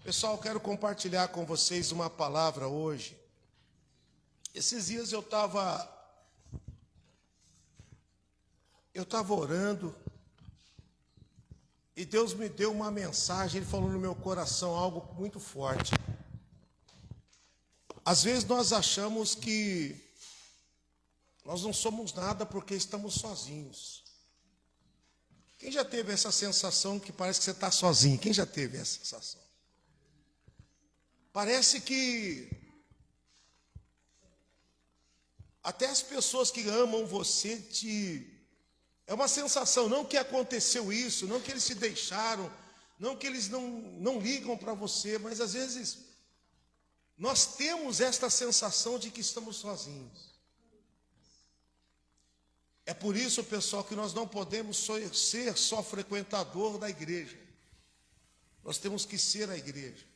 Pessoal, quero compartilhar com vocês uma palavra hoje. Esses dias eu estava orando e Deus me deu uma mensagem, Ele falou no meu coração algo muito forte. Às vezes nós achamos que nós não somos nada porque estamos sozinhos. Quem já teve essa sensação que parece que você está sozinho? Quem já teve essa sensação? Parece que até as pessoas que amam você é uma sensação, não que aconteceu isso, não que eles se deixaram, não que eles não ligam para você, mas às vezes nós temos esta sensação de que estamos sozinhos. É por isso, pessoal, que nós não podemos ser só frequentador da igreja. Nós temos que ser a igreja.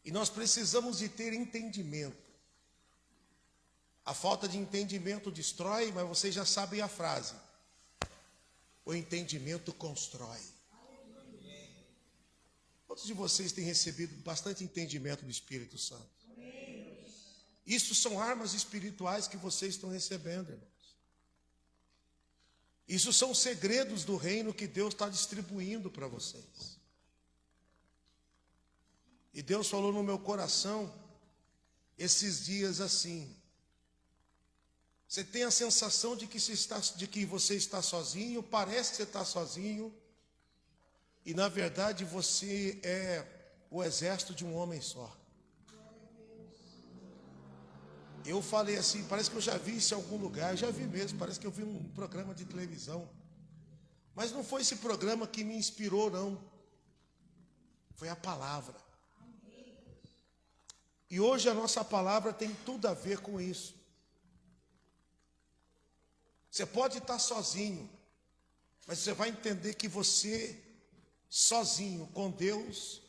E nós precisamos de ter entendimento. A falta de entendimento destrói, mas vocês já sabem a frase. O entendimento constrói. Quantos de vocês têm recebido bastante entendimento do Espírito Santo? Isso são armas espirituais que vocês estão recebendo, irmãos. Isso são segredos do reino que Deus está distribuindo para vocês. E Deus falou no meu coração esses dias assim. Você tem a sensação de que você está sozinho, parece que você está sozinho, e na verdade você é o exército de um homem só. Eu falei assim, parece que eu já vi isso em algum lugar, eu já vi mesmo, parece que eu vi um programa de televisão. Mas não foi esse programa que me inspirou, não. Foi a palavra. E hoje a nossa palavra tem tudo a ver com isso. Você pode estar sozinho, mas você vai entender que você, sozinho, com Deus,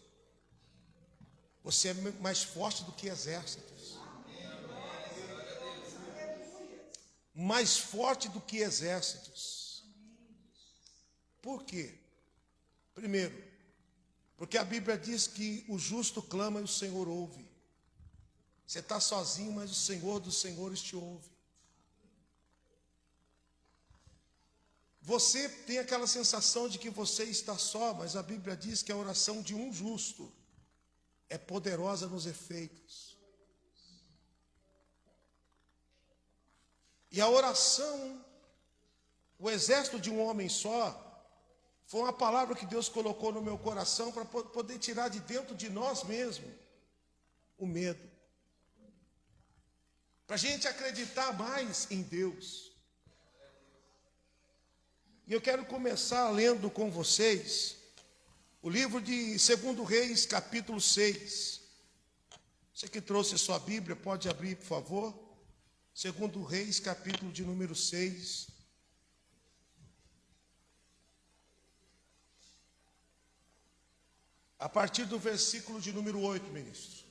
você é mais forte do que exércitos. Mais forte do que exércitos. Por quê? Primeiro, porque a Bíblia diz que o justo clama e o Senhor ouve. Você está sozinho, mas o Senhor dos Senhores te ouve. Você tem aquela sensação de que você está só, mas a Bíblia diz que a oração de um justo é poderosa nos efeitos. E a oração, o exército de um homem só, foi uma palavra que Deus colocou no meu coração para poder tirar de dentro de nós mesmos o medo. Para a gente acreditar mais em Deus. E eu quero começar lendo com vocês o livro de 2 Reis, capítulo 6. Você que trouxe sua Bíblia, pode abrir, por favor. 2 Reis, capítulo de número 6. A partir do versículo de número 8, ministro.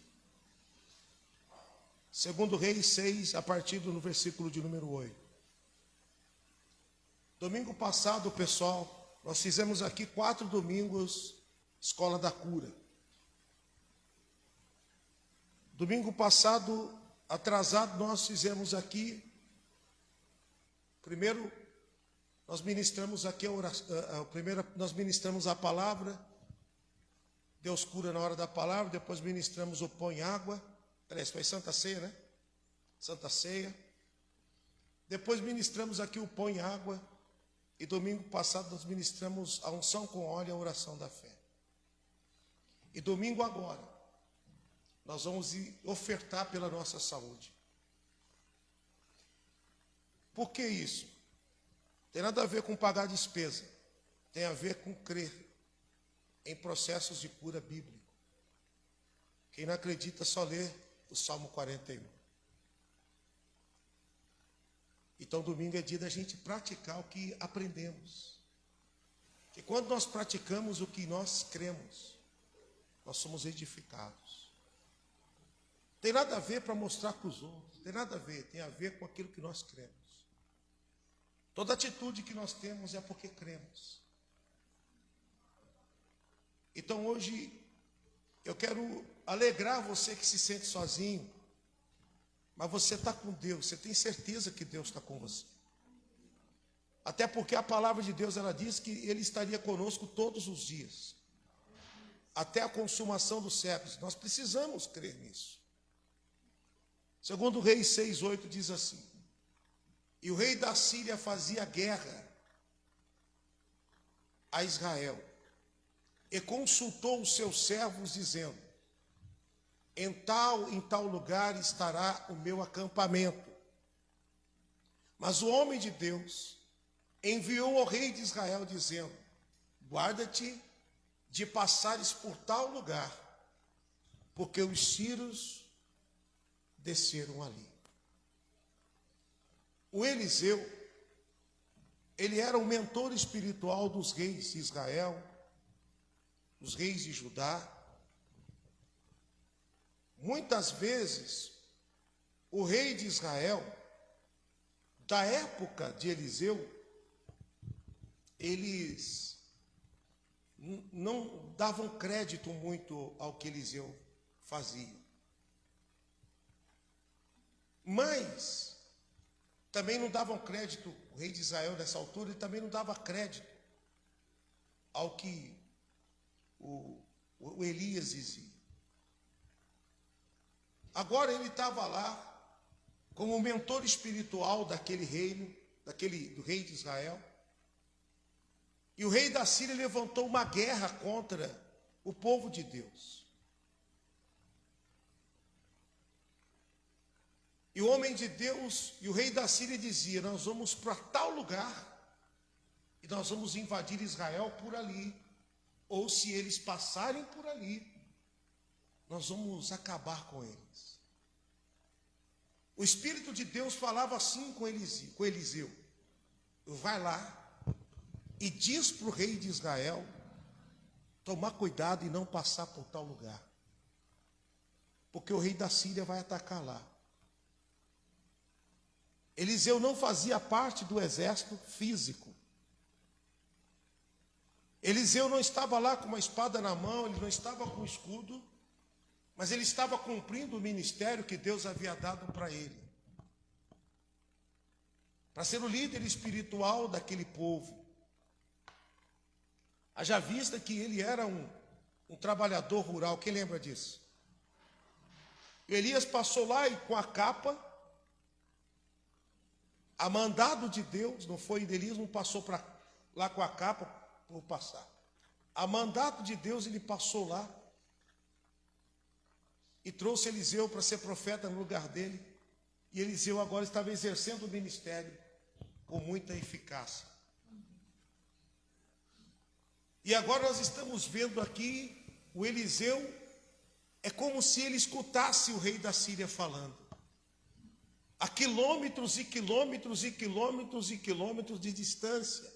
2 Reis 6, a partir do versículo de número 8. Domingo passado, pessoal, nós fizemos aqui 4 domingos, Escola da Cura. Domingo passado, atrasado, nós fizemos aqui, primeiro, nós ministramos aqui a oração, nós ministramos a palavra, Deus cura na hora da palavra, depois ministramos o pão em água, foi Santa Ceia, né? Santa Ceia. Depois ministramos aqui o pão em água. E domingo passado nós ministramos a unção com óleo e a oração da fé. E domingo agora, nós vamos ofertar pela nossa saúde. Por que isso? Tem nada a ver com pagar despesa. Tem a ver com crer em processos de cura bíblico. Quem não acredita só lê o Salmo 41. Então, domingo é dia da gente praticar o que aprendemos. E quando nós praticamos o que nós cremos, nós somos edificados. Tem nada a ver para mostrar para os outros, tem nada a ver, tem a ver com aquilo que nós cremos. Toda atitude que nós temos é porque cremos. Então, hoje, Eu quero alegrar você que se sente sozinho, mas você está com Deus, você tem certeza que Deus está com você. Até porque a palavra de Deus, ela diz que Ele estaria conosco todos os dias, até a consumação dos séculos. Nós precisamos crer nisso. Segundo Reis 6:8 diz assim: e o rei da Síria fazia guerra a Israel, e consultou os seus servos, dizendo: em tal lugar estará o meu acampamento. Mas o homem de Deus enviou ao rei de Israel, dizendo: guarda-te de passares por tal lugar, porque os sírios desceram ali. O Eliseu, ele era o mentor espiritual dos reis de Israel, dos reis de Judá. Muitas vezes, o rei de Israel, da época de Eliseu, eles não davam crédito muito ao que Eliseu fazia. Mas também não davam crédito, o rei de Israel nessa altura, ele também não dava crédito ao que o Elias dizia. Agora ele estava lá como mentor espiritual daquele reino, do rei de Israel. E o rei da Síria levantou uma guerra contra o povo de Deus. E o homem de Deus e o rei da Síria dizia: nós vamos para tal lugar e nós vamos invadir Israel por ali. Ou se eles passarem por ali, nós vamos acabar com eles. O Espírito de Deus falava assim com Eliseu: vai lá e diz para o rei de Israel tomar cuidado e não passar por tal lugar, porque o rei da Síria vai atacar lá. Eliseu não fazia parte do exército físico. Eliseu não estava lá com uma espada na mão, ele não estava com escudo, mas ele estava cumprindo o ministério que Deus havia dado para ele, para ser o líder espiritual daquele povo. Haja vista que ele era um trabalhador rural. Quem lembra disso? Elias passou lá e com a capa, a mandado de Deus, não foi Elias, não passou lá com a capa por passar. A mandato de Deus, ele passou lá e trouxe Eliseu para ser profeta no lugar dele. E Eliseu agora estava exercendo o ministério com muita eficácia. E agora nós estamos vendo aqui o Eliseu, é como se ele escutasse o rei da Síria falando, a quilômetros e quilômetros e quilômetros e quilômetros de distância.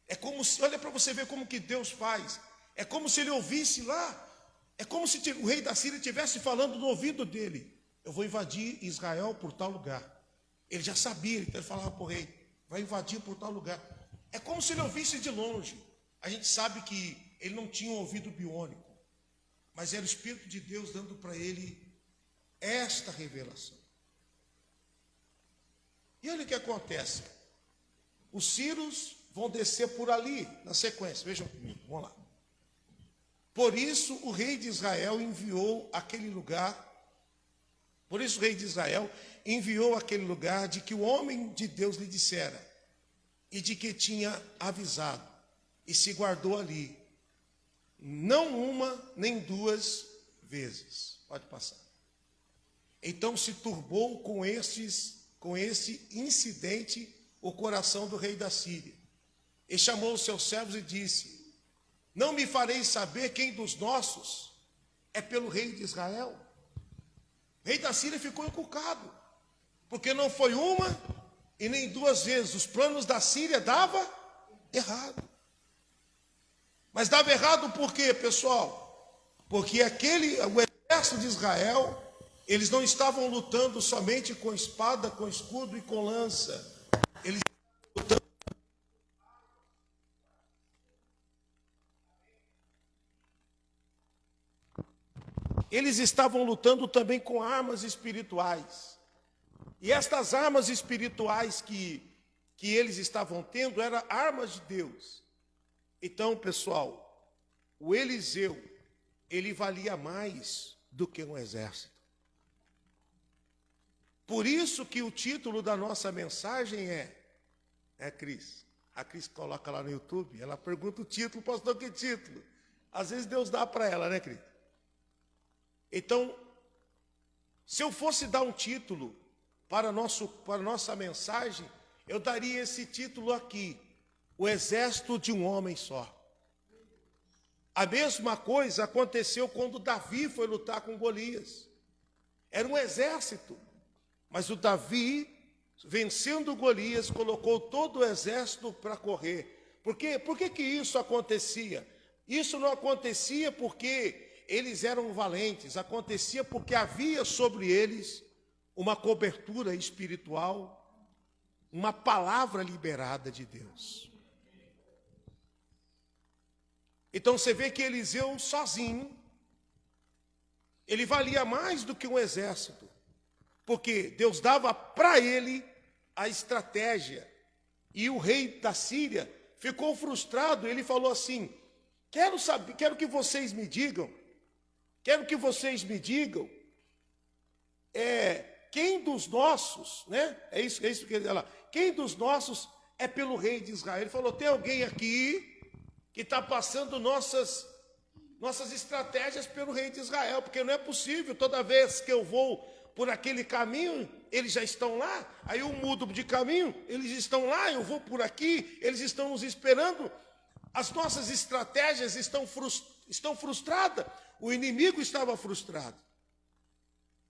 É como se, olha para você ver como que Deus faz, é como se ele ouvisse lá, é como se o rei da Síria estivesse falando no ouvido dele: eu vou invadir Israel por tal lugar. Ele já sabia, então ele falava para o rei: vai invadir por tal lugar. É como se ele ouvisse de longe. A gente sabe que ele não tinha um ouvido biônico, mas era o Espírito de Deus dando para ele esta revelação. E olha o que acontece. Os sírios vão descer por ali, na sequência. Vejam comigo, vamos lá. Por isso o rei de Israel enviou aquele lugar, de que o homem de Deus lhe dissera, e de que tinha avisado, e se guardou ali, não uma nem duas vezes. Pode passar. Então se turbou com esse incidente o coração do rei da Síria, e chamou os seus servos e disse: não me fareis saber quem dos nossos é pelo rei de Israel? O rei da Síria ficou encucado, porque não foi uma e nem duas vezes. Os planos da Síria davam errado. Mas dava errado por quê, pessoal? Porque o exército de Israel, eles não estavam lutando somente com espada, com escudo e com lança. Eles estavam lutando. eles estavam lutando também com armas espirituais. E estas armas espirituais que eles estavam tendo eram armas de Deus. Então, pessoal, o Eliseu, ele valia mais do que um exército. Por isso que o título da nossa mensagem é Cris. A Cris coloca lá no YouTube, ela pergunta o título, pastor, que título? Às vezes Deus dá para ela, né, Cris? Então, se eu fosse dar um título para a nossa mensagem, eu daria esse título aqui: O Exército de um Homem Só. A mesma coisa aconteceu quando Davi foi lutar com Golias. Era um exército, mas o Davi, vencendo Golias, colocou todo o exército para correr. Por que que isso acontecia? Isso não acontecia porque eles eram valentes, acontecia porque havia sobre eles uma cobertura espiritual, uma palavra liberada de Deus. Então você vê que Eliseu sozinho, ele valia mais do que um exército, porque Deus dava para ele a estratégia. E o rei da Síria ficou frustrado, ele falou assim: quero que vocês me digam, quem dos nossos, né? É isso que ele fala. Quem dos nossos é pelo rei de Israel? Ele falou: tem alguém aqui que está passando nossas estratégias pelo rei de Israel, porque não é possível, toda vez que eu vou por aquele caminho, eles já estão lá, aí eu mudo de caminho, eles estão lá, eu vou por aqui, eles estão nos esperando, as nossas estratégias estão frustradas, o inimigo estava frustrado.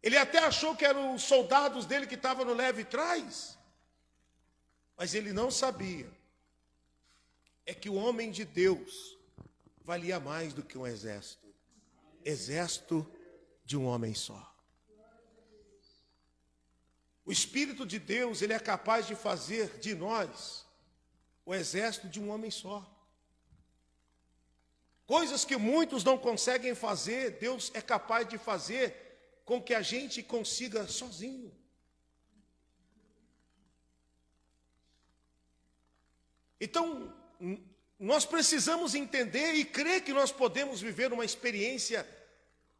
Ele até achou que eram os soldados dele que estavam no leve trás, mas ele não sabia que o homem de Deus valia mais do que um exército. Exército de um homem só. O Espírito de Deus, ele é capaz de fazer de nós o exército de um homem só. Coisas que muitos não conseguem fazer, Deus é capaz de fazer com que a gente consiga sozinho. Então, nós precisamos entender e crer que nós podemos viver uma experiência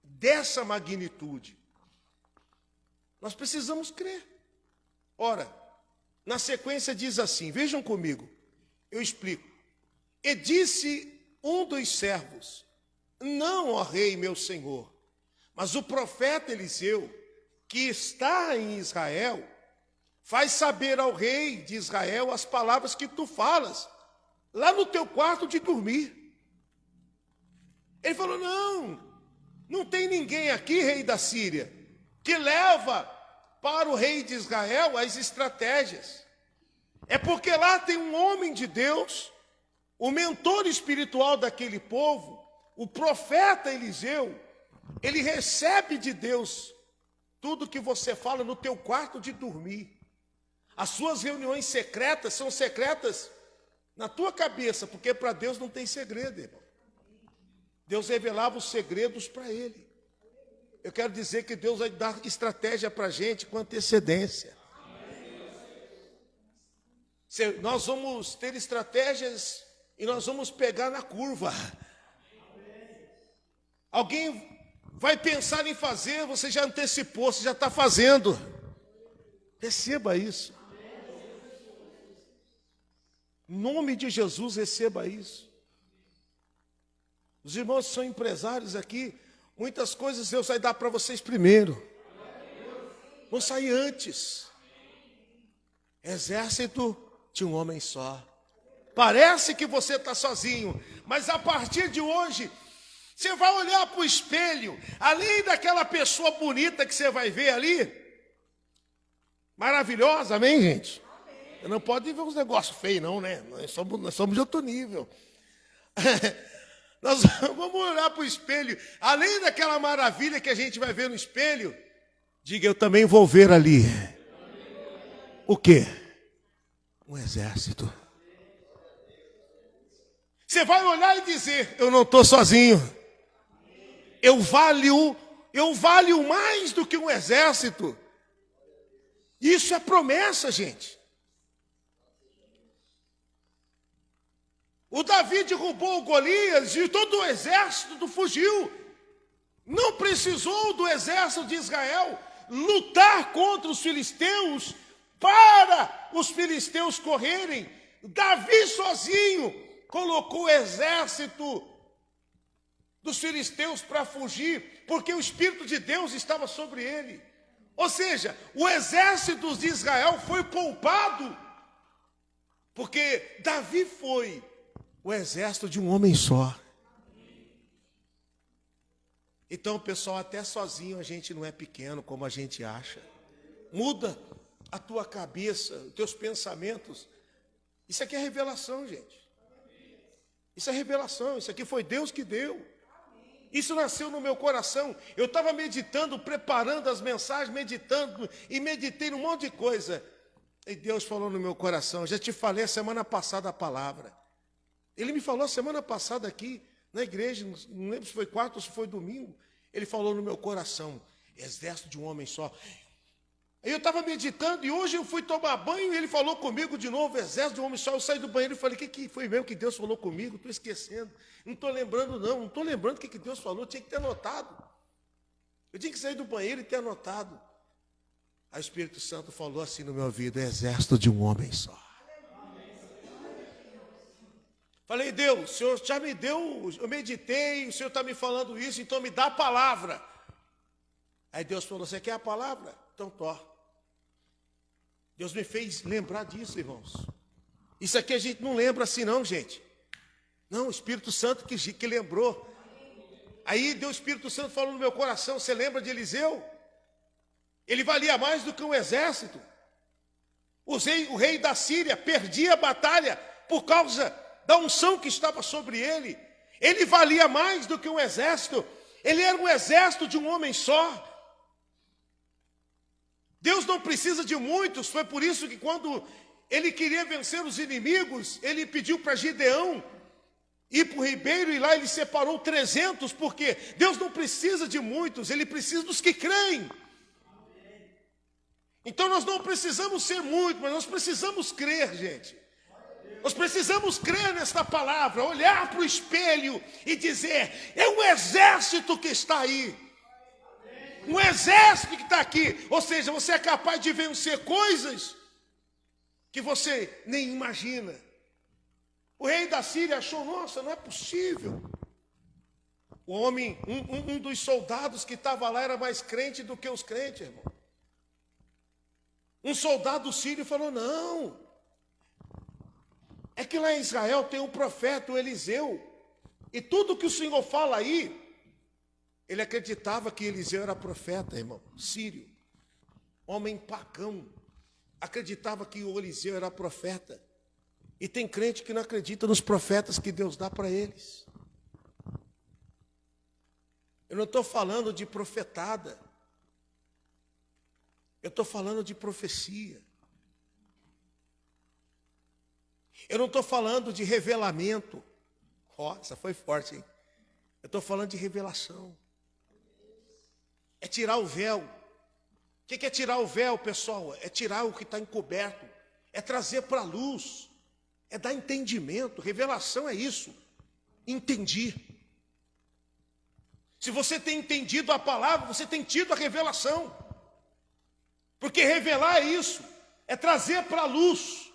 dessa magnitude. Nós precisamos crer. Ora, na sequência diz assim, vejam comigo, eu explico. E disse um dos servos: não, ó rei, meu senhor, mas o profeta Eliseu, que está em Israel, faz saber ao rei de Israel as palavras que tu falas, lá no teu quarto de dormir. Ele falou: não tem ninguém aqui, rei da Síria, que leva para o rei de Israel as estratégias. É porque lá tem um homem de Deus, o mentor espiritual daquele povo, o profeta Eliseu. Ele recebe de Deus tudo que você fala no teu quarto de dormir. As suas reuniões secretas são secretas na tua cabeça, porque para Deus não tem segredo, irmão. Deus revelava os segredos para ele. Eu quero dizer que Deus vai dar estratégia para a gente com antecedência. Nós vamos ter estratégias e nós vamos pegar na curva. Alguém vai pensar em fazer, você já antecipou, você já está fazendo. Receba isso. Em nome de Jesus, receba isso. Os irmãos que são empresários aqui, muitas coisas Deus vai dar para vocês primeiro. Vão sair antes. Exército de um homem só. Parece que você está sozinho, mas a partir de hoje, você vai olhar para o espelho, além daquela pessoa bonita que você vai ver ali, maravilhosa, amém, gente? Não pode ver uns negócios feios, não, né? Nós somos de outro nível. Nós vamos olhar para o espelho, além daquela maravilha que a gente vai ver no espelho, diga: eu também vou ver ali. O quê? Um exército. Você vai olhar e dizer: eu não estou sozinho. Eu valho eu valho mais do que um exército. Isso é promessa, gente. O Davi derrubou o Golias e todo o exército fugiu. Não precisou do exército de Israel lutar contra os filisteus para os filisteus correrem. Davi sozinho colocou o exército dos filisteus para fugir, porque o Espírito de Deus estava sobre ele. Ou seja, o exército de Israel foi poupado, porque Davi foi o exército de um homem só. Então, pessoal, até sozinho a gente não é pequeno como a gente acha. Muda a tua cabeça, os teus pensamentos. Isso aqui é revelação, gente. Isso é revelação, isso aqui foi Deus que deu. Isso nasceu no meu coração. Eu estava meditando, preparando as mensagens, meditando, e meditei num monte de coisa. E Deus falou no meu coração, já te falei a semana passada a palavra. Ele me falou a semana passada aqui, na igreja, não lembro se foi quarta ou se foi domingo. Ele falou no meu coração, exército de um homem só. Aí eu estava meditando e hoje eu fui tomar banho e ele falou comigo de novo, exército de um homem só. Eu saí do banheiro e falei, o que foi mesmo que Deus falou comigo? Estou esquecendo. Não estou lembrando não estou lembrando o que Deus falou, tinha que ter anotado. Eu tinha que sair do banheiro e ter anotado. Aí o Espírito Santo falou assim no meu ouvido, exército de um homem só. Falei, Deus, o Senhor já me deu, eu meditei, o Senhor está me falando isso, então me dá a palavra. Aí Deus falou, você quer a palavra? Então tó. Deus me fez lembrar disso, irmãos. Isso aqui a gente não lembra assim não, gente. Não, o Espírito Santo que lembrou. Aí Deus, o Espírito Santo falou no meu coração, você lembra de Eliseu? Ele valia mais do que um exército. O rei da Síria perdia a batalha por causa da unção que estava sobre ele. Ele valia mais do que um exército. Ele era um exército de um homem só. Deus não precisa de muitos. Foi por isso que quando ele queria vencer os inimigos, ele pediu para Gideão ir para o ribeiro e lá ele separou 300, porque Deus não precisa de muitos, ele precisa dos que creem. Então nós não precisamos ser muitos, mas nós precisamos crer, gente. Nós precisamos crer nesta palavra, olhar para o espelho e dizer, é um exército que está aí. Um exército que está aqui. Ou seja, você é capaz de vencer coisas que você nem imagina. O rei da Síria achou, nossa, não é possível. O homem, um dos soldados que estava lá era mais crente do que os crentes, irmão. Um soldado sírio falou, não. É que lá em Israel tem um profeta, o Eliseu. E tudo que o Senhor fala aí, ele acreditava que Eliseu era profeta, irmão, sírio. Homem pagão. Acreditava que o Eliseu era profeta. E tem crente que não acredita nos profetas que Deus dá para eles. Eu não estou falando de profetada. Eu estou falando de profecia. Eu não estou falando de revelamento. Ó, essa foi forte, hein? Eu estou falando de revelação. É tirar o véu. O que é tirar o véu, pessoal? É tirar o que está encoberto. É trazer para a luz. É dar entendimento. Revelação é isso. Entendi. Se você tem entendido a palavra, você tem tido a revelação. Porque revelar é isso. É trazer para a luz.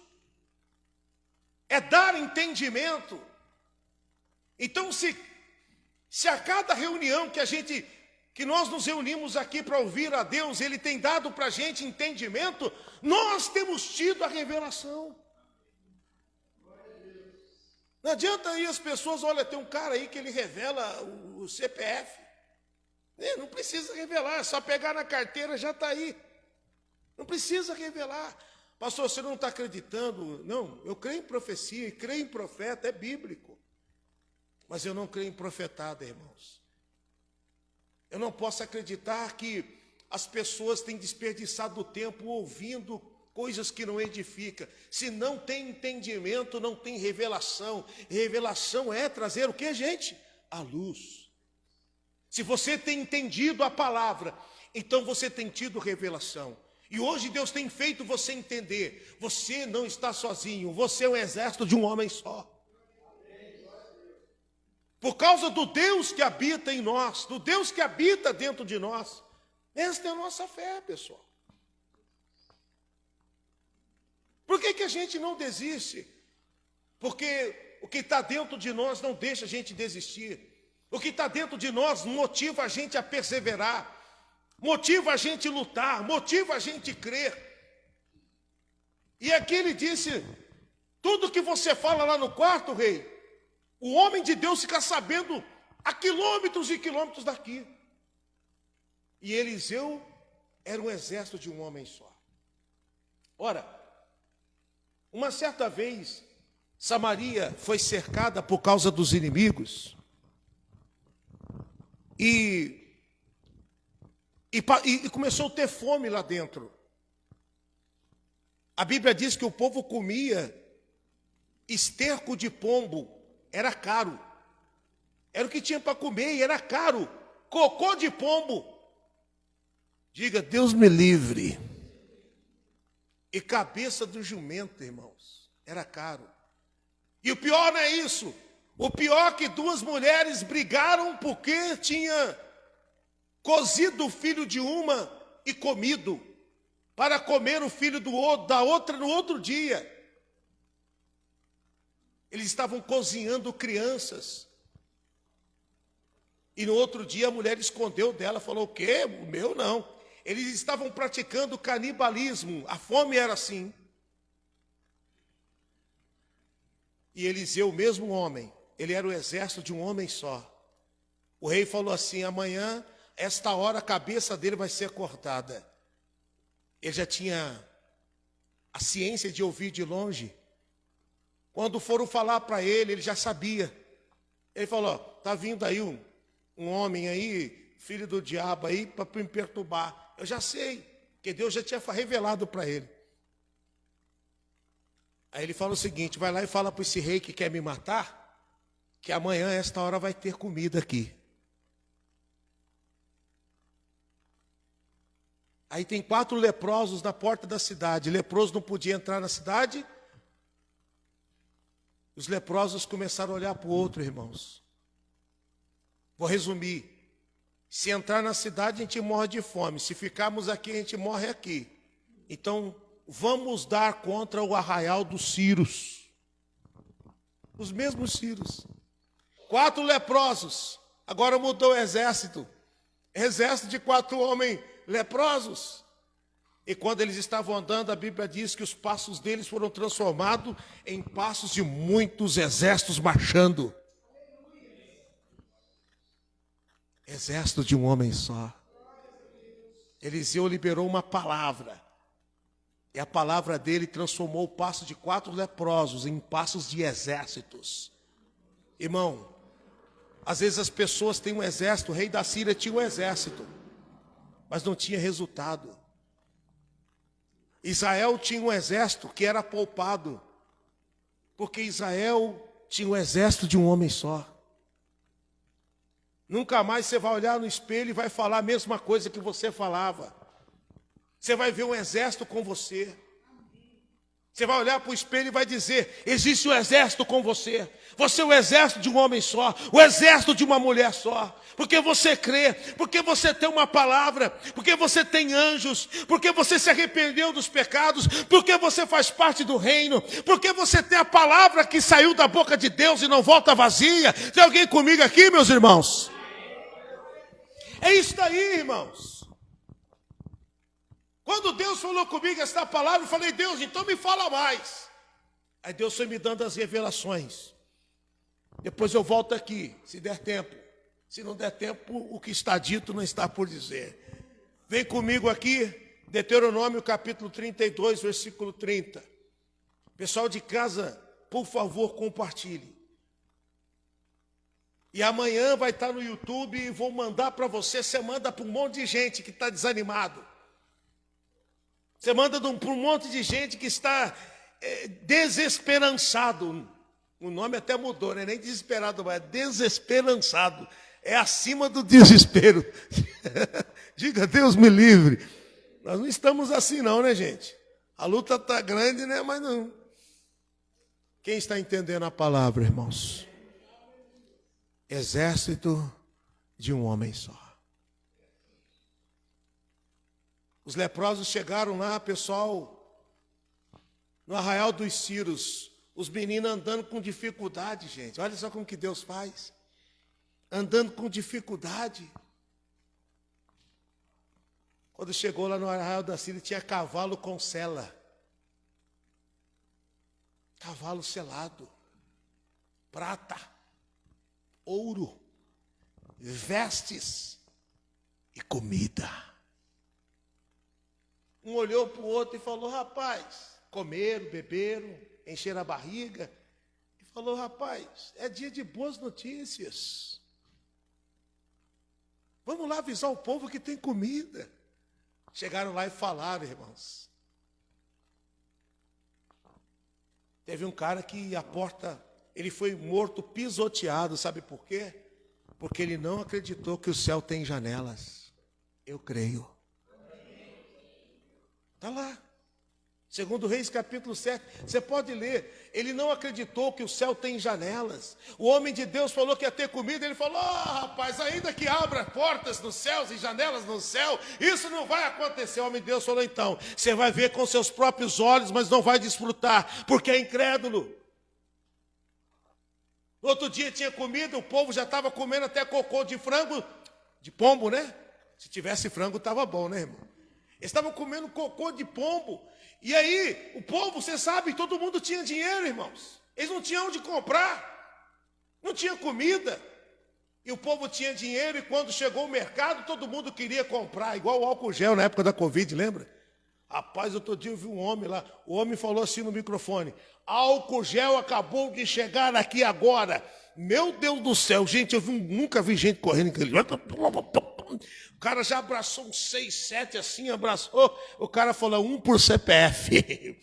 É dar entendimento. Então, se a cada reunião que nós nos reunimos aqui para ouvir a Deus, Ele tem dado para a gente entendimento, nós temos tido a revelação. Não adianta aí as pessoas, olha, tem um cara aí que ele revela o CPF. Não precisa revelar, é só pegar na carteira, já está aí. Não precisa revelar. Pastor, você não está acreditando? Não, eu creio em profecia e creio em profeta, é bíblico. Mas eu não creio em profetada, irmãos. Eu não posso acreditar que as pessoas têm desperdiçado o tempo ouvindo coisas que não edificam. Se não tem entendimento, não tem revelação. Revelação é trazer o que, gente? A luz. Se você tem entendido a palavra, então você tem tido revelação. E hoje Deus tem feito você entender. Você não está sozinho, você é um exército de um homem só. Por causa do Deus que habita em nós, do Deus que habita dentro de nós. Esta é a nossa fé, pessoal. Por que a gente não desiste? Porque o que está dentro de nós não deixa a gente desistir. O que está dentro de nós motiva a gente a perseverar, motiva a gente a lutar, motiva a gente a crer. E aqui ele disse, tudo que você fala lá no quarto, rei, o homem de Deus fica sabendo a quilômetros e quilômetros daqui. E Eliseu era um exército de um homem só. Ora, uma certa vez, Samaria foi cercada por causa dos inimigos. E começou a ter fome lá dentro. A Bíblia diz que o povo comia esterco de pombo, era caro. Era o que tinha para comer e era caro. Cocô de pombo. Diga, Deus me livre. E cabeça do jumento, irmãos, era caro. E o pior não é isso. O pior é que duas mulheres brigaram porque tinha cozido o filho de uma e comido, para comer o filho da outra no outro dia. Eles estavam cozinhando crianças. E no outro dia a mulher escondeu dela, falou, o quê? O meu não. Eles estavam praticando canibalismo, a fome era assim. E Eliseu, o mesmo homem, ele era o exército de um homem só. O rei falou assim, amanhã, esta hora, a cabeça dele vai ser cortada. Ele já tinha a ciência de ouvir de longe. Quando foram falar para ele, ele já sabia. Ele falou, está vindo aí um homem aí, filho do diabo aí, para me perturbar. Eu já sei, porque Deus já tinha revelado para ele. Aí ele fala o seguinte, vai lá e fala para esse rei que quer me matar, que amanhã, esta hora, vai ter comida aqui. Aí tem 4 leprosos na porta da cidade. Leproso não podia entrar na cidade. Os leprosos começaram a olhar para o outro, irmãos. Vou resumir. Se entrar na cidade, a gente morre de fome. Se ficarmos aqui, a gente morre aqui. Então, vamos dar contra o arraial dos Círios. Os mesmos Círios. 4 leprosos. Agora mudou o exército. Exército de 4 homens leprosos. E quando eles estavam andando, a Bíblia diz que os passos deles foram transformados em passos de muitos exércitos marchando. Exército de um homem só. Eliseu liberou uma palavra. E a palavra dele transformou o passo de 4 leprosos em passos de exércitos. Irmão, às vezes as pessoas têm um exército, o rei da Síria tinha um exército, mas não tinha resultado. Israel tinha um exército que era poupado, porque Israel tinha um exército de um homem só. Nunca mais você vai olhar no espelho e vai falar a mesma coisa que você falava. Você vai ver um exército com você. Você vai olhar para o espelho e vai dizer, existe um exército com você. Você é o exército de um homem só, o exército de uma mulher só. Porque você crê, porque você tem uma palavra, porque você tem anjos, porque você se arrependeu dos pecados, porque você faz parte do reino, porque você tem a palavra que saiu da boca de Deus e não volta vazia. Tem alguém comigo aqui, meus irmãos? É isso aí, irmãos. Quando Deus falou comigo esta palavra, eu falei, Deus, então me fala mais. Aí Deus foi me dando as revelações. Depois eu volto aqui, se der tempo. Se não der tempo, o que está dito não está por dizer. Vem comigo aqui, Deuteronômio capítulo 32, versículo 30. Pessoal de casa, por favor, compartilhe. E amanhã vai estar no YouTube e vou mandar para você. Você manda para um monte de gente que está desanimado. Você manda para um monte de gente que está desesperançado. O nome até mudou, não é nem desesperado, mas é desesperançado. é acima do desespero. Diga, Deus me livre. Nós não estamos assim não, né, gente? A luta está grande, né? Mas não. Quem está entendendo a palavra, irmãos? Exército de um homem só. Os leprosos chegaram lá, pessoal, no Arraial dos Círios. Os meninos andando com dificuldade, gente. Olha só como que Deus faz. Andando com dificuldade. Quando chegou lá no Arraial da Síria, tinha cavalo com sela. Cavalo selado. Prata. Ouro. Vestes. E comida. Um olhou para o outro e falou, rapaz, comeram, beberam, encheram a barriga. E falou, rapaz, é dia de boas notícias. Vamos lá avisar o povo que tem comida. Chegaram lá e falaram, irmãos. Teve um cara que a porta, ele foi morto pisoteado, sabe por quê? Porque ele não acreditou que o céu tem janelas. Eu creio. Está lá. Segundo Reis, capítulo 7. Você pode ler. Ele não acreditou que o céu tem janelas. O homem de Deus falou que ia ter comida. Ele falou, rapaz, ainda que abra portas nos céus e janelas no céu, isso não vai acontecer. O homem de Deus falou, então, você vai ver com seus próprios olhos, mas não vai desfrutar, porque é incrédulo. No outro dia tinha comida, o povo já estava comendo até cocô de frango, de pombo, né? Se tivesse frango, estava bom, né, irmão? Eles estavam comendo cocô de pombo. E aí, o povo, você sabe, todo mundo tinha dinheiro, irmãos. Eles não tinham onde comprar. Não tinha comida. E o povo tinha dinheiro e quando chegou o mercado, todo mundo queria comprar. Igual o álcool gel na época da Covid, lembra? Rapaz, outro dia eu vi um homem lá. O homem falou assim no microfone. Álcool gel acabou de chegar aqui agora. Meu Deus do céu, gente, nunca vi gente correndo. O cara já abraçou uns 6, 7 assim, abraçou. O cara falou, 1 por CPF.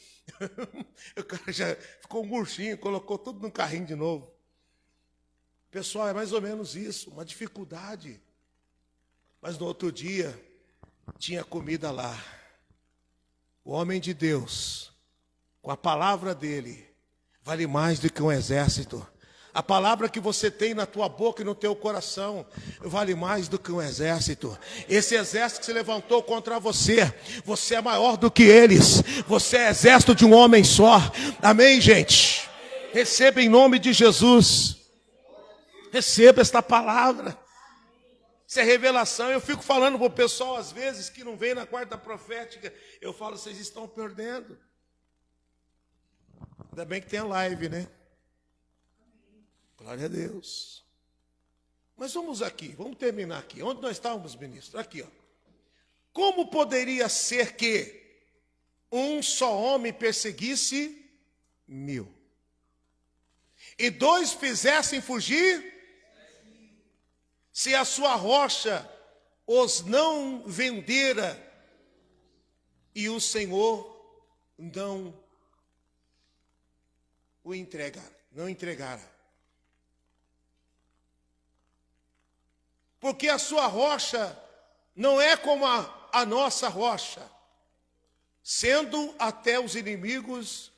O cara já ficou um murchinho, colocou tudo no carrinho de novo. Pessoal, é mais ou menos isso, uma dificuldade. Mas no outro dia, tinha comida lá. O homem de Deus, com a palavra dele, vale mais do que um exército. A palavra que você tem na tua boca e no teu coração vale mais do que um exército. Esse exército que se levantou contra você, você é maior do que eles. Você é exército de um homem só. Amém, gente? Receba em nome de Jesus. Receba esta palavra. Isso é revelação. Eu fico falando para o pessoal às vezes que não vem na quarta profética. Eu falo, vocês estão perdendo. Ainda bem que tem a live, né? Glória a Deus. Mas vamos aqui, vamos terminar aqui. Onde nós estávamos, ministro? Aqui, ó. Como poderia ser que um só homem perseguisse 1000? E 2 fizessem fugir? Se a sua rocha os não vendera e o Senhor não o entregara. Porque a sua rocha não é como a nossa rocha, sendo até os inimigos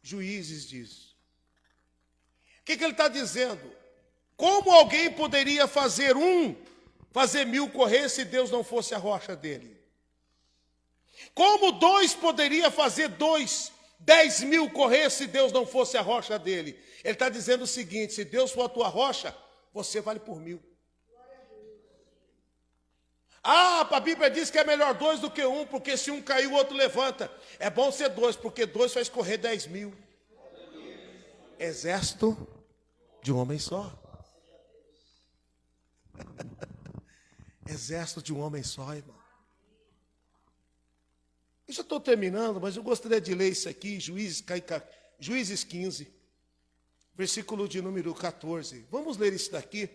juízes disso. O que ele está dizendo? Como alguém poderia fazer 1000 correr se Deus não fosse a rocha dele? Como 2 poderia fazer 10.000 correr se Deus não fosse a rocha dele? Ele está dizendo o seguinte, se Deus for a tua rocha, você vale por 1000. A Bíblia diz que é melhor 2 do que 1, porque se um cair, o outro levanta. É bom ser 2, porque 2 faz correr 10.000. Exército de um homem só. Exército de um homem só, irmão. Eu já estou terminando, mas eu gostaria de ler isso aqui, Juízes 15, versículo de número 14. Vamos ler isso daqui,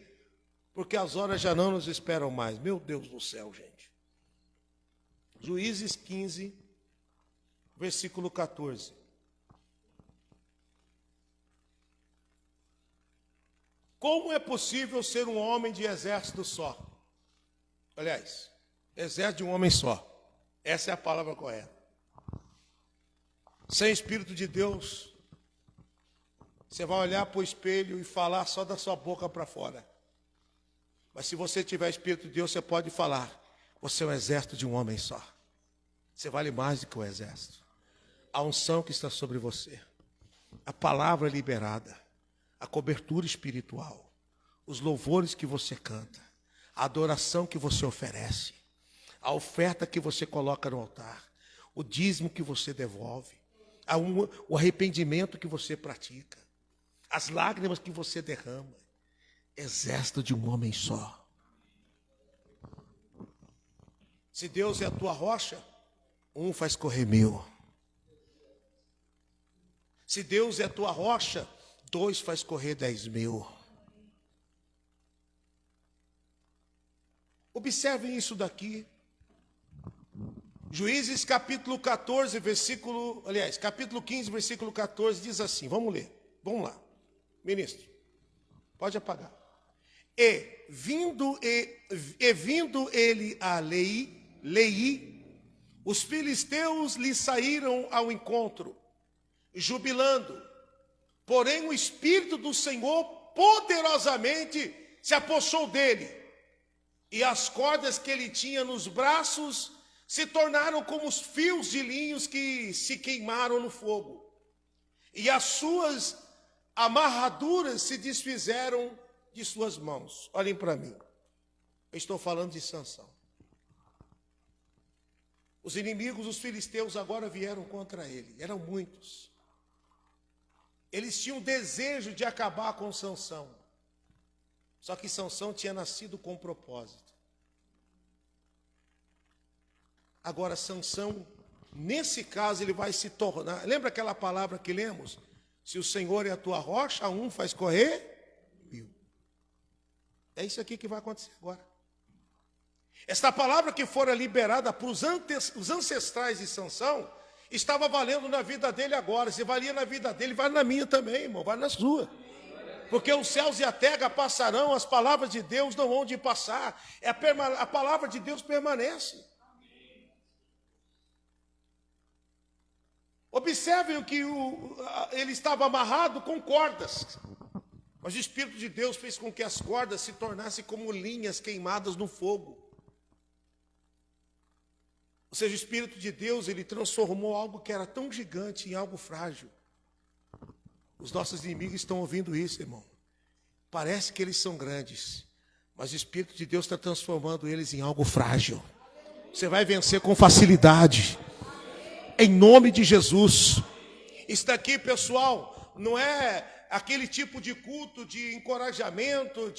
porque as horas já não nos esperam mais. Meu Deus do céu, gente. Juízes 15, versículo 14. Como é possível ser um homem de exército só? Aliás, exército de um homem só. Essa é a palavra correta. Sem Espírito de Deus, você vai olhar para o espelho e falar só da sua boca para fora. Mas se você tiver Espírito de Deus, você pode falar: você é um exército de um homem só. Você vale mais do que o exército. A unção que está sobre você, a palavra liberada, a cobertura espiritual, os louvores que você canta, a adoração que você oferece, a oferta que você coloca no altar, o dízimo que você devolve, o arrependimento que você pratica, as lágrimas que você derrama. Exército de um homem só. Se Deus é a tua rocha, um faz correr 1000. Se Deus é a tua rocha, 2 faz correr 10.000. Observem isso daqui. Juízes capítulo 14, capítulo 15, versículo 14, diz assim, vamos ler, vamos lá. Ministro, pode apagar. E vindo ele a Leí, os filisteus lhe saíram ao encontro, jubilando. Porém o Espírito do Senhor poderosamente se apossou dele, e as cordas que ele tinha nos braços se tornaram como os fios de linhos que se queimaram no fogo, e as suas amarraduras se desfizeram de suas mãos. Olhem para mim, eu estou falando de Sansão. Os inimigos, os filisteus, agora vieram contra ele, eram muitos. Eles tinham desejo de acabar com Sansão, só que Sansão tinha nascido com propósito. Agora Sansão, nesse caso, ele vai se tornar, lembra aquela palavra que lemos? Se o Senhor é a tua rocha, um faz correr 1000. É isso aqui que vai acontecer agora. Esta palavra que fora liberada para os ancestrais de Sansão, estava valendo na vida dele agora. Se valia na vida dele, vale na minha também, irmão, vale na sua. Porque os céus e a terra passarão, as palavras de Deus não vão de passar. A palavra de Deus permanece. Observem que ele estava amarrado com cordas. Mas o Espírito de Deus fez com que as cordas se tornassem como linhas queimadas no fogo. Ou seja, o Espírito de Deus, ele transformou algo que era tão gigante em algo frágil. Os nossos inimigos estão ouvindo isso, irmão. Parece que eles são grandes, mas o Espírito de Deus está transformando eles em algo frágil. Você vai vencer com facilidade. Em nome de Jesus. Isso daqui, pessoal, não é aquele tipo de culto, de encorajamento,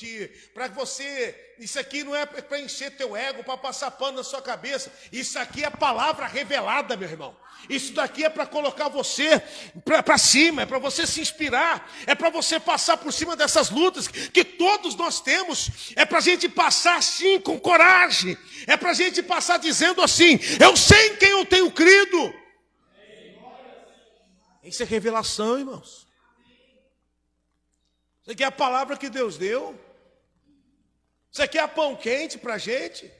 para você, isso aqui não é para encher teu ego, para passar pano na sua cabeça. Isso aqui é palavra revelada, meu irmão. Isso daqui é para colocar você para cima, é para você se inspirar, é para você passar por cima dessas lutas que todos nós temos. É para a gente passar assim, com coragem. É para a gente passar dizendo assim: eu sei em quem eu tenho crido. Isso é revelação, irmãos. Isso aqui é a palavra que Deus deu. Isso aqui é pão quente para a gente.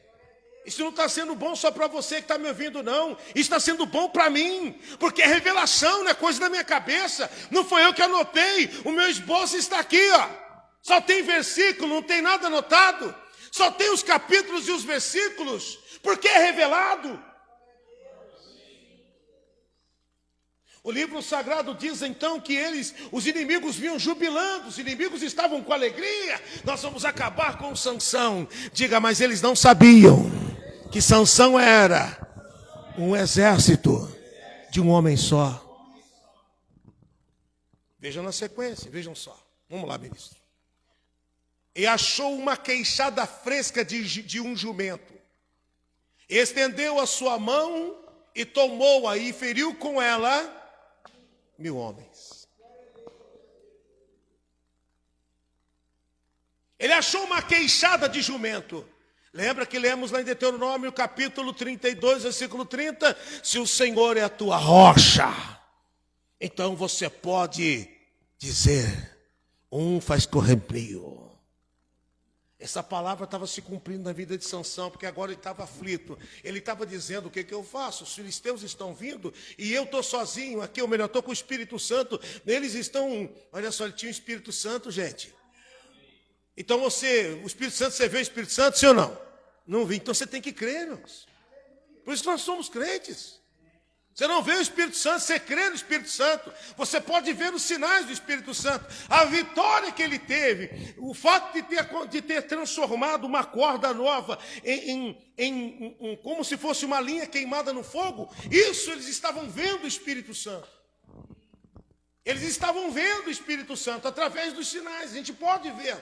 Isso não está sendo bom só para você que está me ouvindo, não. Isso está sendo bom para mim. Porque é revelação, não é coisa da minha cabeça. Não foi eu que anotei. O meu esboço está aqui, ó. Só tem versículo, não tem nada anotado. Só tem os capítulos e os versículos. Porque é revelado. O livro sagrado diz então que os inimigos vinham jubilando, os inimigos estavam com alegria. Nós vamos acabar com Sansão. Diga, mas eles não sabiam que Sansão era um exército de um homem só. Vejam na sequência, vejam só. Vamos lá, ministro. E achou uma queixada fresca de um jumento. Estendeu a sua mão e tomou-a e feriu com ela 1000 homens. Ele achou uma queixada de jumento. Lembra que lemos lá em Deuteronômio capítulo 32, versículo 30? Se o Senhor é a tua rocha, então você pode dizer: um faz correr 1000. Essa palavra estava se cumprindo na vida de Sansão, porque agora ele estava aflito. Ele estava dizendo: o que eu faço? Os filisteus estão vindo e eu estou sozinho aqui, ou melhor, estou com o Espírito Santo. Eles estão, olha só, ele tinha o Espírito Santo, gente. Então o Espírito Santo, você vê o Espírito Santo, sim ou não? Não vi, então você tem que crer, irmãos. Por isso nós somos crentes. Você não vê o Espírito Santo, você crê no Espírito Santo. Você pode ver os sinais do Espírito Santo. A vitória que ele teve, o fato de ter transformado uma corda nova em como se fosse uma linha queimada no fogo, isso eles estavam vendo o Espírito Santo. Eles estavam vendo o Espírito Santo através dos sinais, a gente pode ver.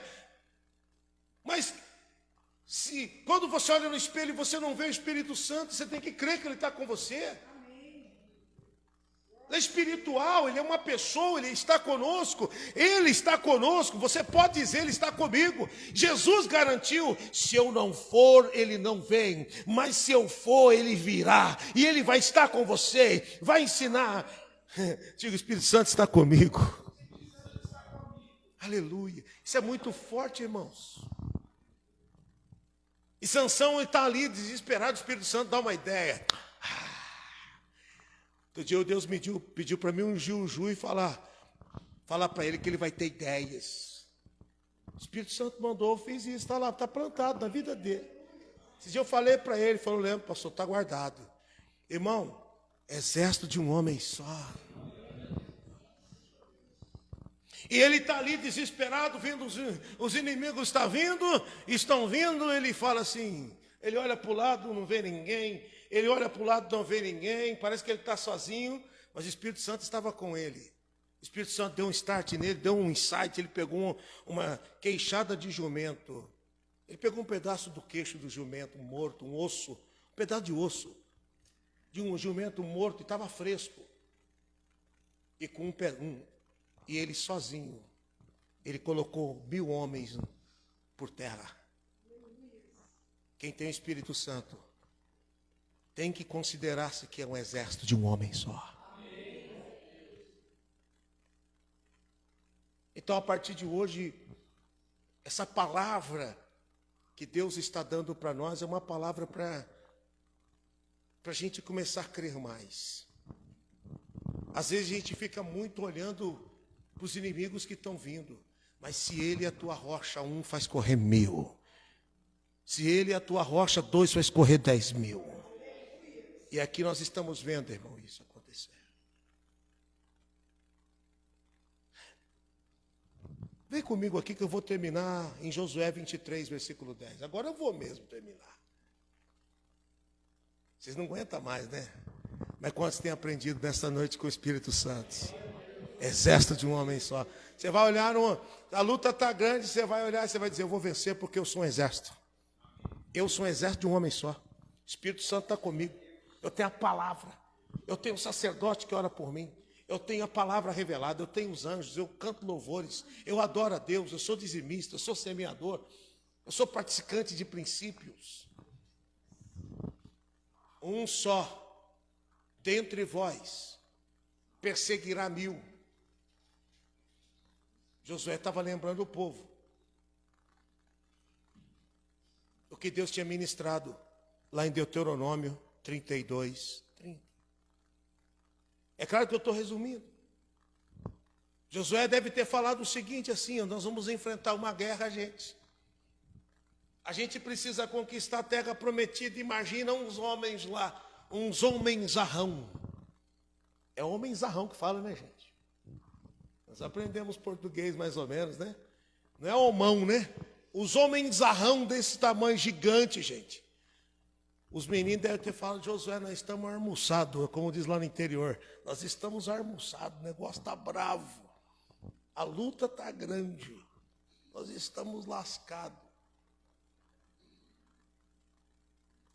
Mas quando você olha no espelho e você não vê o Espírito Santo, você tem que crer que ele está com você. Ele é espiritual, ele é uma pessoa, ele está conosco, você pode dizer, ele está comigo. Jesus garantiu: se eu não for, ele não vem, mas se eu for, ele virá, e ele vai estar com você, vai ensinar. Diga: o Espírito Santo está comigo. Aleluia, isso é muito forte, irmãos. E Sansão está ali desesperado, o Espírito Santo dá uma ideia. Outro dia Deus pediu para mim ungir o Ju e falar para ele que ele vai ter ideias. O Espírito Santo mandou, eu fiz isso, está lá, está plantado na vida dele. Esse dia eu falei para ele, falou: lembra, pastor, está guardado. Irmão, exército de um homem só. E ele está ali desesperado, vendo os inimigos estão vindo, ele fala assim, ele olha para o lado, não vê ninguém. Ele olha para o lado, não vê ninguém, parece que ele está sozinho, mas o Espírito Santo estava com ele. O Espírito Santo deu um start nele, deu um insight, ele pegou uma queixada de jumento. Ele pegou um pedaço do queixo do jumento morto, um osso, um pedaço de osso, de um jumento morto, e estava fresco. E e ele sozinho, ele colocou 1000 homens por terra. Quem tem o Espírito Santo tem que considerar-se que é um exército de um homem só. Então, a partir de hoje, essa palavra que Deus está dando para nós é uma palavra para a gente começar a crer mais. Às vezes a gente fica muito olhando para os inimigos que estão vindo, mas se ele é a tua rocha, 1 faz correr 1000. Se ele é a tua rocha, 2 faz correr 10.000. E aqui nós estamos vendo, irmão, isso acontecer. Vem comigo aqui que eu vou terminar em Josué 23, versículo 10. Agora eu vou mesmo terminar. Vocês não aguentam mais, né? Mas quantos têm aprendido nessa noite com o Espírito Santo? Exército de um homem só. Você vai olhar, a luta está grande, você vai olhar e você vai dizer: eu vou vencer porque eu sou um exército. Eu sou um exército de um homem só. O Espírito Santo está comigo. Eu tenho a palavra. Eu tenho um sacerdote que ora por mim. Eu tenho a palavra revelada. Eu tenho os anjos. Eu canto louvores. Eu adoro a Deus. Eu sou dizimista. Eu sou semeador. Eu sou participante de princípios. Um só dentre vós perseguirá 1000. Josué estava lembrando o povo o que Deus tinha ministrado lá em Deuteronômio 32, 30. É claro que eu estou resumindo. Josué deve ter falado o seguinte assim: nós vamos enfrentar uma guerra, gente. A gente precisa conquistar a terra prometida. Imagina uns homens lá, uns homenzarrão. É homenzarrão que fala, né, gente? Nós aprendemos português mais ou menos, né? Não é homão, né? Os homenzarrão desse tamanho gigante, gente. Os meninos devem ter falado: Josué, nós estamos almoçados, como diz lá no interior. Nós estamos almoçados, o negócio está bravo. A luta está grande. Nós estamos lascados.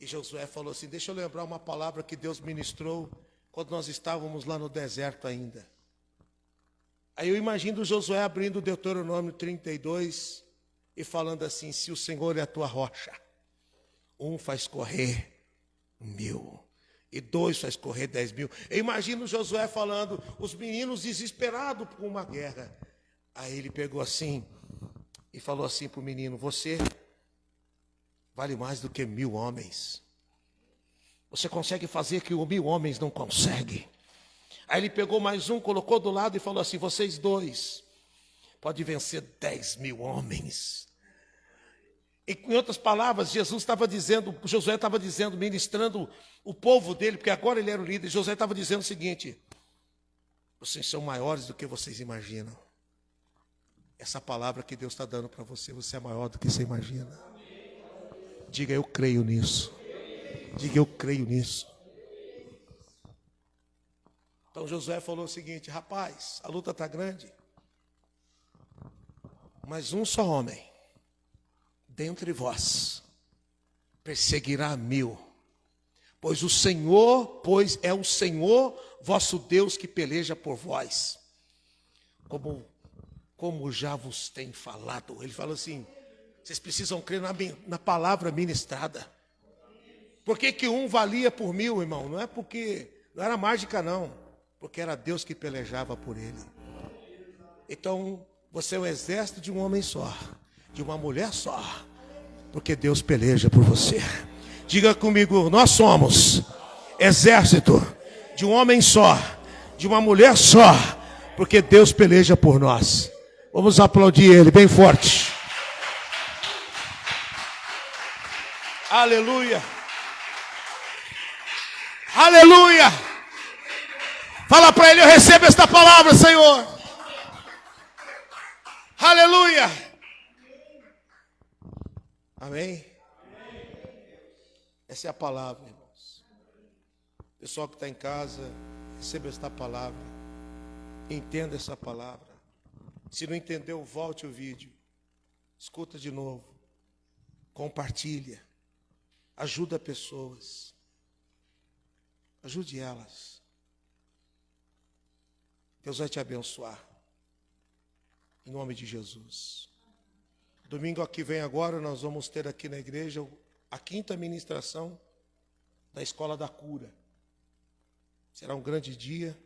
E Josué falou assim: deixa eu lembrar uma palavra que Deus ministrou quando nós estávamos lá no deserto ainda. Aí eu imagino Josué abrindo Deuteronômio 32 e falando assim: se o Senhor é a tua rocha, 1 faz correr 1000 e 2 faz correr 10.000. Eu imagino Josué falando, os meninos desesperados por uma guerra. Aí ele pegou assim e falou assim para o menino: você vale mais do que 1000 homens. Você consegue fazer que 1000 homens não conseguem. Aí ele pegou mais um, colocou do lado e falou assim: vocês dois podem vencer 10.000 homens. Em outras palavras, Josué estava dizendo, ministrando o povo dele, porque agora ele era o líder. Josué estava dizendo o seguinte: vocês são maiores do que vocês imaginam. Essa palavra que Deus está dando para você, você é maior do que você imagina. Diga: eu creio nisso. Diga: eu creio nisso. Então Josué falou o seguinte: rapaz, a luta está grande, mas um só homem dentre vós perseguirá 1000, pois é o Senhor vosso Deus que peleja por vós, como já vos tem falado. Ele falou assim: vocês precisam crer na palavra ministrada. Por que um valia por 1000, irmão? Não era mágica não, porque era Deus que pelejava por ele. Então, você é o exército de um homem só, de uma mulher só, porque Deus peleja por você. Diga comigo: nós somos exército de um homem só, de uma mulher só, porque Deus peleja por nós. Vamos aplaudir ele bem forte. Aleluia. Aleluia. Fala para ele: eu recebo esta palavra, Senhor. Aleluia. Amém? Essa é a palavra, irmãos. Pessoal que está em casa, receba esta palavra. Entenda essa palavra. Se não entendeu, volte o vídeo. Escuta de novo. Compartilha. Ajuda pessoas. Ajude elas. Deus vai te abençoar. Em nome de Jesus. Domingo que vem agora nós vamos ter aqui na igreja a 5ª ministração da Escola da Cura. Será um grande dia,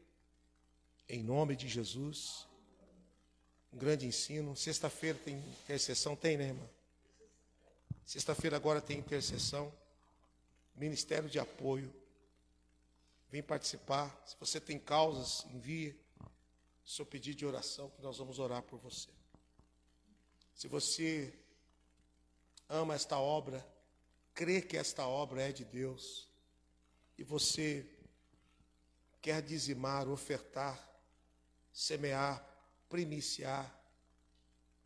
em nome de Jesus. Um grande ensino. Sexta-feira tem intercessão, tem, né, irmã? Sexta-feira agora tem intercessão. Ministério de apoio. Vem participar. Se você tem causas, envie seu pedido de oração, que nós vamos orar por você. Se você ama esta obra, crê que esta obra é de Deus, e você quer dizimar, ofertar, semear, primiciar,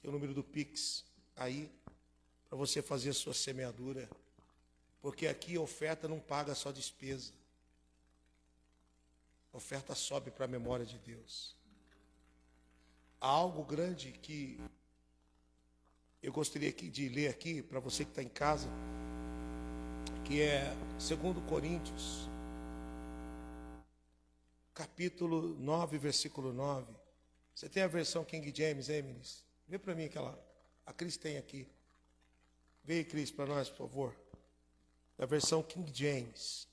tem o número do Pix aí, para você fazer a sua semeadura, porque aqui a oferta não paga só despesa, a oferta sobe para a memória de Deus. Há algo grande que eu gostaria de ler aqui para você que está em casa, que é 2 Coríntios, capítulo 9, versículo 9. Você tem a versão King James, hein, ministro? Vê para mim aquela. A Cris tem aqui. Vê aí, Cris, para nós, por favor. A versão King James.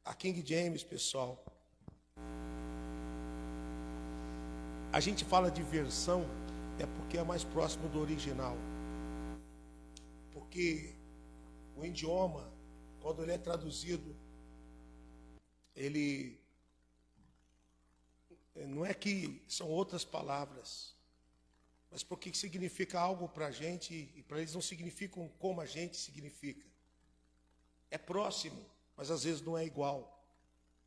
A King James, pessoal. A gente fala de versão, é porque é mais próximo do original. Porque o idioma, quando ele é traduzido, ele não é que são outras palavras, mas porque significa algo para a gente, e para eles não significam como a gente significa. É próximo, mas às vezes não é igual.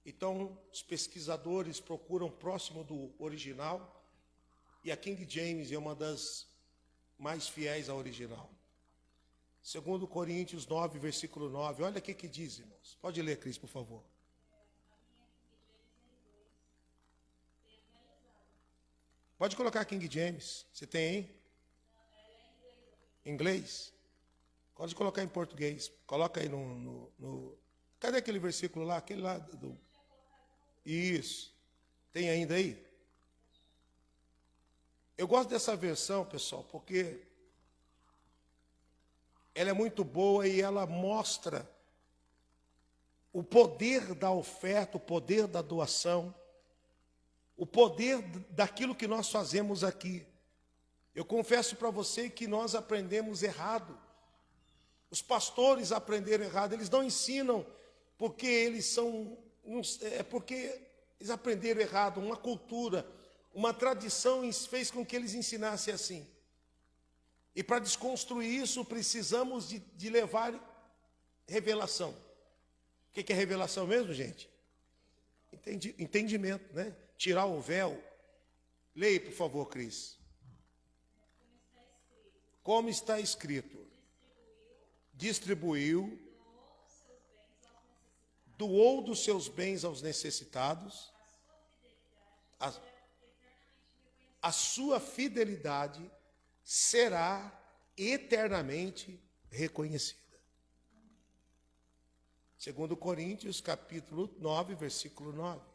Então, os pesquisadores procuram próximo do original, e a King James é uma das mais fiéis ao original. 2 Coríntios 9, versículo 9. Olha o que diz, irmãos. Pode ler, Cris, por favor. Pode colocar King James. Você tem, hein? Inglês? Pode colocar em português. Coloca aí no... Cadê aquele versículo lá? Aquele lá do... Isso. Tem ainda aí? Eu gosto dessa versão, pessoal, porque ela é muito boa e ela mostra o poder da oferta, o poder da doação, o poder daquilo que nós fazemos aqui. Eu confesso para você que nós aprendemos errado. Os pastores aprenderam errado. Eles não ensinam porque eles são... É porque eles aprenderam errado. Uma cultura, uma tradição fez com que eles ensinassem assim. E para desconstruir isso, precisamos de levar revelação. O que é revelação mesmo, gente? Entendimento, né? Tirar o véu. Leia, por favor, Cris. Como está escrito, distribuiu, doou dos seus bens aos necessitados, a sua fidelidade será eternamente reconhecida. 2 Coríntios, capítulo 9, versículo 9.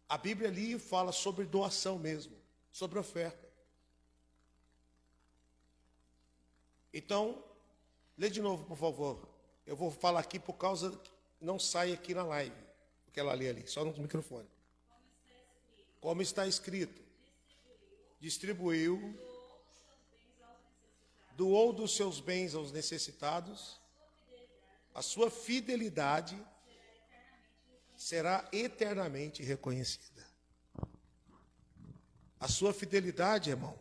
A Bíblia ali fala sobre doação mesmo, sobre oferta. Então, lê de novo, por favor. Eu vou falar aqui por causa... Não sai aqui na live, porque ela lê ali, só no microfone. Como está escrito, distribuiu, doou dos seus bens aos necessitados, a sua fidelidade será eternamente reconhecida. A sua fidelidade, irmão,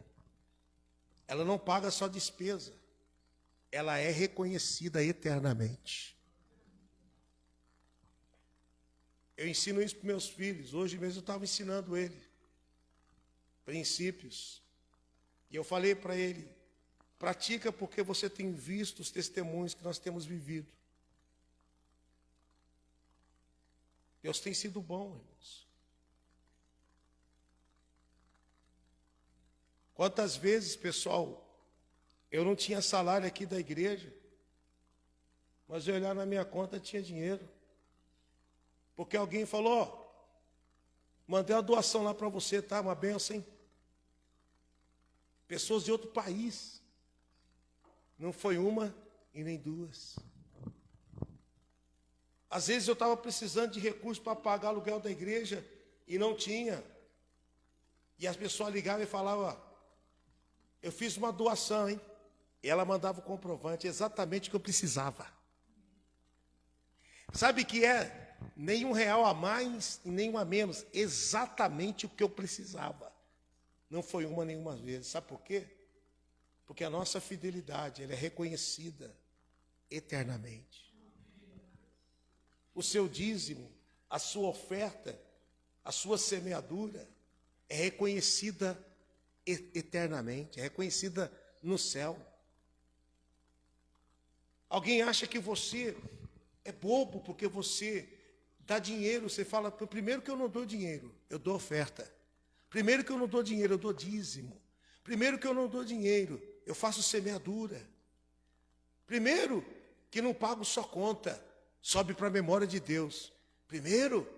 ela não paga só despesa, ela é reconhecida eternamente. Eu ensino isso para meus filhos. Hoje mesmo eu estava ensinando ele princípios. E eu falei para ele, pratica porque você tem visto os testemunhos que nós temos vivido. Deus tem sido bom, irmãos. Quantas vezes, pessoal, eu não tinha salário aqui da igreja, mas eu olhar na minha conta tinha dinheiro. Porque alguém falou, ó, mandei uma doação lá para você, tá? Uma benção, hein? Pessoas de outro país. Não foi uma e nem duas. Às vezes eu estava precisando de recursos para pagar aluguel da igreja e não tinha. E as pessoas ligavam e falavam, eu fiz uma doação, hein? E ela mandava o comprovante, exatamente o que eu precisava. Sabe o que é? Nem R$1 a mais e nem um a menos. Exatamente o que eu precisava. Não foi uma nenhuma vez. Sabe por quê? Porque a nossa fidelidade ela é reconhecida eternamente. O seu dízimo, a sua oferta, a sua semeadura é reconhecida eternamente, é reconhecida no céu. Alguém acha que você é bobo porque você dá dinheiro, você fala, primeiro que eu não dou dinheiro, eu dou oferta. Primeiro que eu não dou dinheiro, eu dou dízimo. Primeiro que eu não dou dinheiro, eu faço semeadura. Primeiro que não pago só conta, sobe para a memória de Deus. Primeiro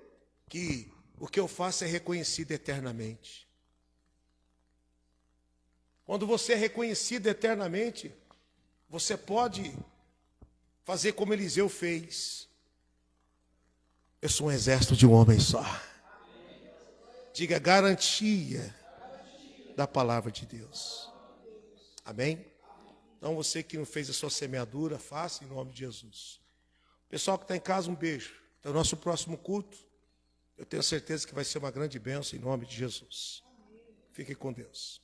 que o que eu faço é reconhecido eternamente. Quando você é reconhecido eternamente, você pode fazer como Eliseu fez. Eu sou um exército de um homem só. Diga garantia da palavra de Deus. Amém? Então você que não fez a sua semeadura, faça em nome de Jesus. Pessoal que está em casa, um beijo. Até o nosso próximo culto. Eu tenho certeza que vai ser uma grande bênção em nome de Jesus. Fiquem com Deus.